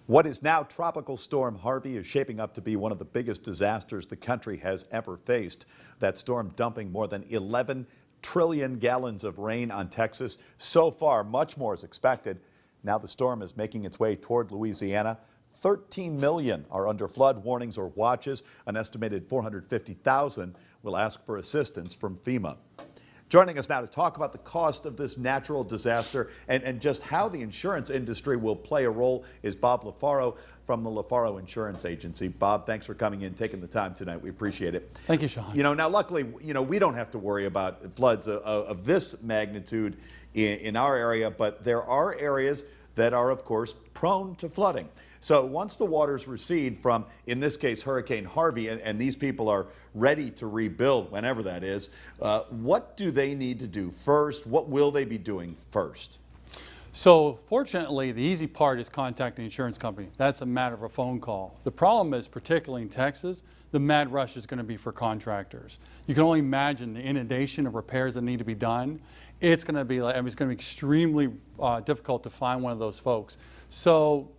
What is now Tropical Storm Harvey is shaping up to be one of the biggest disasters the country has ever faced. That storm dumping more than 11 trillion gallons of rain on Texas. So far, much more is expected. Now the storm is making its way toward Louisiana. 13 million are under flood warnings or watches. An estimated 450,000 will ask for assistance from FEMA. Joining us now to talk about the cost of this natural disaster and just how the insurance industry will play a role is Bob Lafaro from the Lafaro Insurance Agency. Bob, thanks for coming in, taking the time tonight. We appreciate it. Thank you, Sean. Now luckily, we don't have to worry about floods of this magnitude in our area, but there are areas that are, of course, prone to flooding. So once the waters recede from, in this case, Hurricane Harvey, and these people are ready to rebuild whenever that is, what do they need to do first? What will they be doing first? So fortunately, the easy part is contacting the insurance company. That's a matter of a phone call. The problem is, particularly in Texas, the mad rush is going to be for contractors. You can only imagine the inundation of repairs that need to be done. It's going to be extremely difficult to find one of those folks. So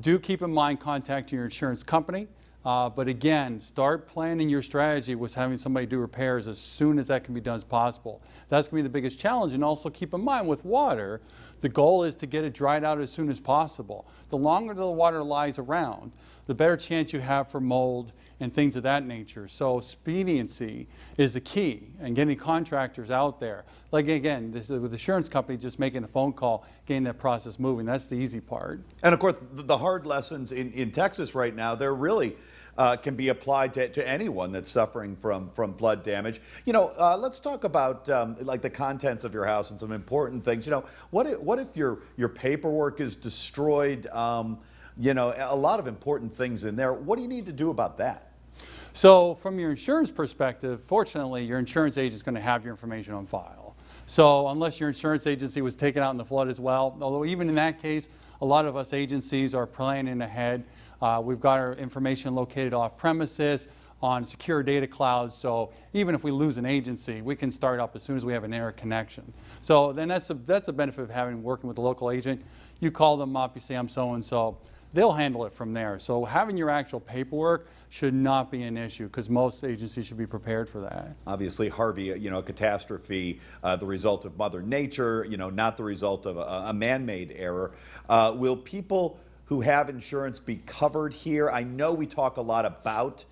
do keep in mind contacting your insurance company, but again, start planning your strategy with having somebody do repairs as soon as that can be done as possible. That's going to be the biggest challenge. And also keep in mind with water, the goal is to get it dried out as soon as possible. The longer the water lies around, the better chance you have for mold and things of that nature. So expediency is the key, and getting contractors out there. Like again, with the insurance company, just making a phone call, getting that process moving. That's the easy part. And of course, the hard lessons in Texas right now, they're really can be applied to anyone that's suffering from flood damage. Let's talk about like the contents of your house and some important things. What if your paperwork is destroyed? A lot of important things in there. What do you need to do about that? So from your insurance perspective, fortunately, your insurance agent is going to have your information on file. So unless your insurance agency was taken out in the flood as well, although even in that case, a lot of us agencies are planning ahead. We've got our information located off premises on secure data clouds. So even if we lose an agency, we can start up as soon as we have an internet connection. So then that's a benefit of working with a local agent. You call them up, you say, I'm so-and-so. They'll handle it from there. So having your actual paperwork should not be an issue because most agencies should be prepared for that. Obviously, Harvey, a catastrophe, the result of Mother Nature, not the result of a man-made error. Will people who have insurance be covered here? I know we talk a lot about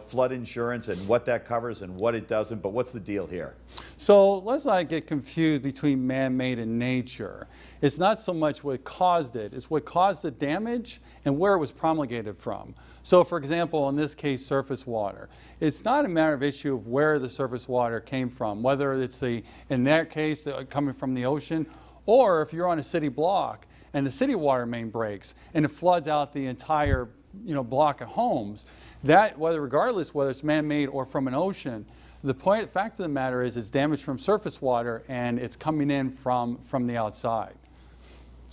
flood insurance and what that covers and what it doesn't, but what's the deal here? So let's not get confused between man-made and nature. It's not so much what caused it, it's what caused the damage and where it was promulgated from. So for example, in this case, surface water. It's not a matter of issue of where the surface water came from, whether it's in that case, coming from the ocean, or if you're on a city block and the city water main breaks and it floods out the entire block of homes. That, regardless whether it's man-made or from an ocean, the fact of the matter is it's damage from surface water and it's coming in from the outside.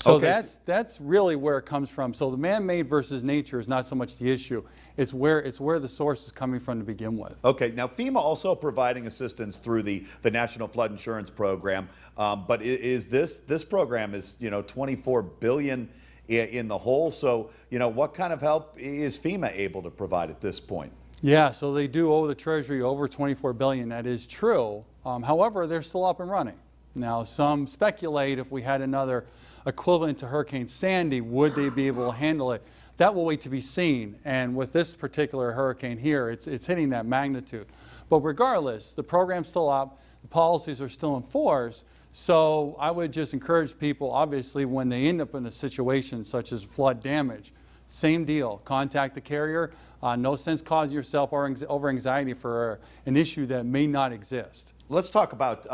So okay, that's really where it comes from. So the man-made versus nature is not so much the issue. It's where the source is coming from to begin with. Okay, now FEMA also providing assistance through the National Flood Insurance Program, but this program is $24 billion in the hole. So what kind of help is FEMA able to provide at this point? Yeah, so they do owe the Treasury over $24 billion. That is true. However, they're still up and running. Now, some speculate if we had another equivalent to Hurricane Sandy, would they be able to handle it? That will wait to be seen. And with this particular hurricane here, it's hitting that magnitude. But regardless, the program's still up, the policies are still in force. So I would just encourage people, obviously, when they end up in a situation such as flood damage, same deal, contact the carrier. No sense causing yourself over anxiety for an issue that may not exist. Let's talk about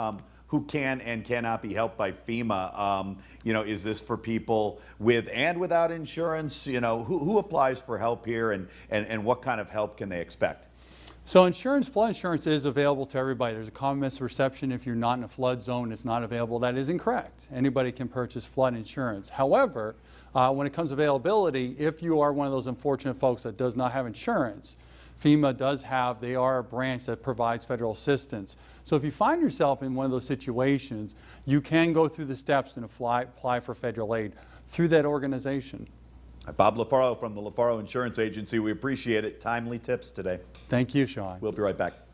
who can and cannot be helped by FEMA. Is this for people with and without insurance? Who applies for help here and what kind of help can they expect? So flood insurance is available to everybody. There's a common misperception if you're not in a flood zone, it's not available. That is incorrect. Anybody can purchase flood insurance. However, when it comes to availability, if you are one of those unfortunate folks that does not have insurance, FEMA they are a branch that provides federal assistance. So if you find yourself in one of those situations, you can go through the steps and apply for federal aid through that organization. Bob Lafaro from the Lafaro Insurance Agency. We appreciate it. Timely tips today. Thank you, Sean. We'll be right back.